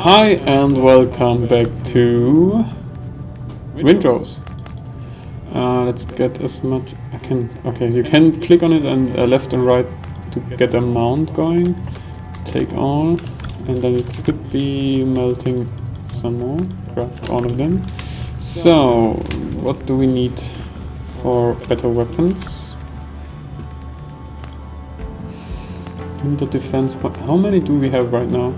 Hi and welcome back to Windrose. Let's get as much I can. Okay, you can click on it and left and right to get a mount going. Take all, and then it could be melting some more. Craft all of them. So, what do we need for better weapons? In the defense point, how many do we have right now?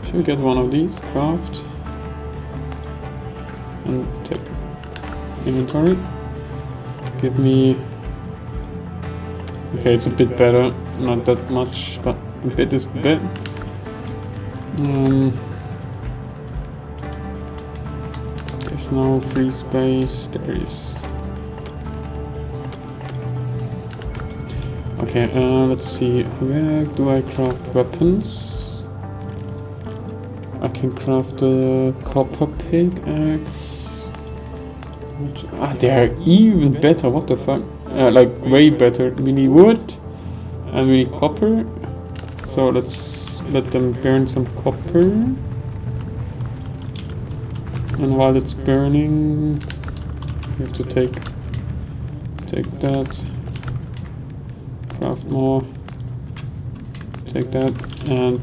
Should we get one of these? Craft. And take inventory. Give me... Okay, it's a bit better. Not that much, but a bit is bit. There's no free space. There is. Okay, let's see. Where do I craft weapons? I can craft a copper pickaxe. They are even better. What the fuck? Like way better. We need wood and we need copper. So let's let them burn some copper. And while it's burning, we have to take that. Craft more. Take that and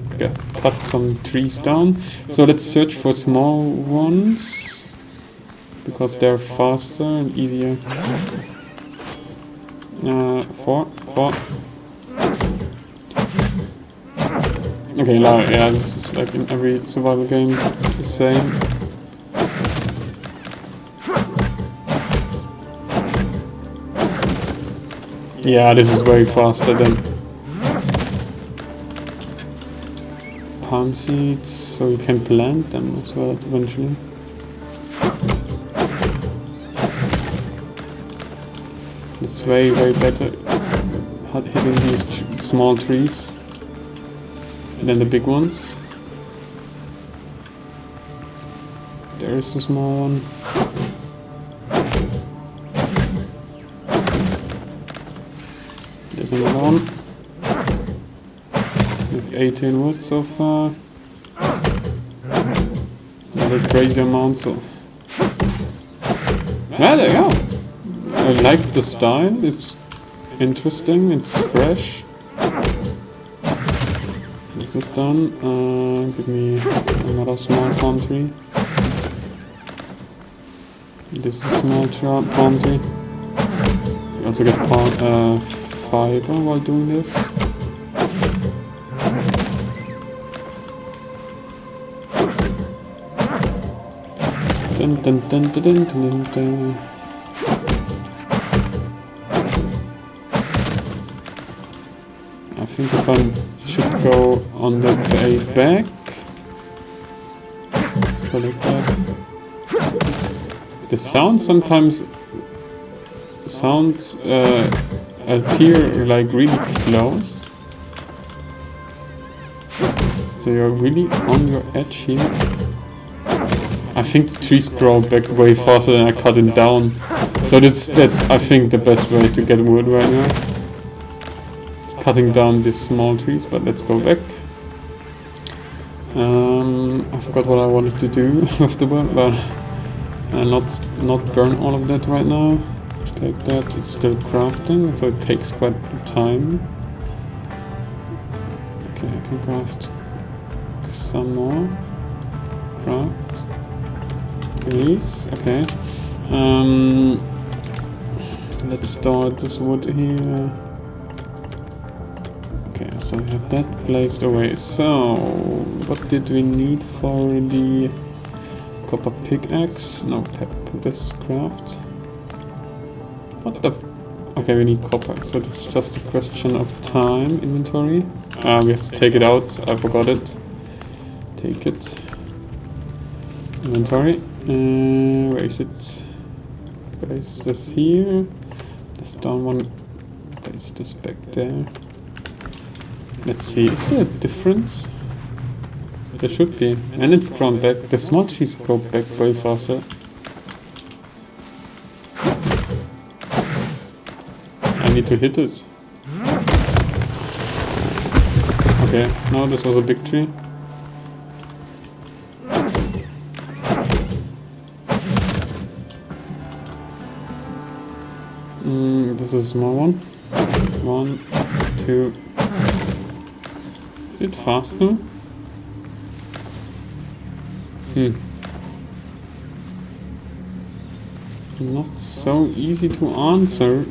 cut some trees down. So let's search for small ones because they're faster and easier. 4. Okay, yeah, this is like in every survival game the same. Yeah, this is way faster than palm seeds, so you can plant them as well eventually. It's way better hitting these small trees than the big ones. There is a small one. There's another one. 18 wood so far. Another crazy amount, so... Ah, there you go! I like the style, it's interesting, it's fresh. This is done. Give me another small palm tree. This is small palm tree. You also get fiber while doing this. Dun, dun, dun, dun, dun, dun, dun. I think if I should go on the way back, let's collect that. The sound sometimes appear like really close, so you're really on your edge here. I think the trees grow back way faster than I cut them down. So that's I think the best way to get wood right now. Just cutting down these small trees, but let's go back. I forgot what I wanted to do with the wood, but not burn all of that right now. Take that, it's still crafting, so it takes quite time. Okay, I can craft some more. Craft. Release, okay. Let's start this wood here. Okay, so we have that placed away. So, what did we need for the copper pickaxe? No, this craft. What the? Okay, we need copper, so it's just a question of time. Inventory. We have to take it out. I forgot it. Take it. Inventory. Where is it? Place this here. This down one. Place this back there. Let's see. Is there a difference? There should be. And it's grown back. The small trees grow back way faster. I need to hit it. Okay, no, this was a big tree. This is a small one. 1, 2. Is it faster? Not so easy to answer.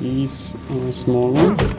These are small ones.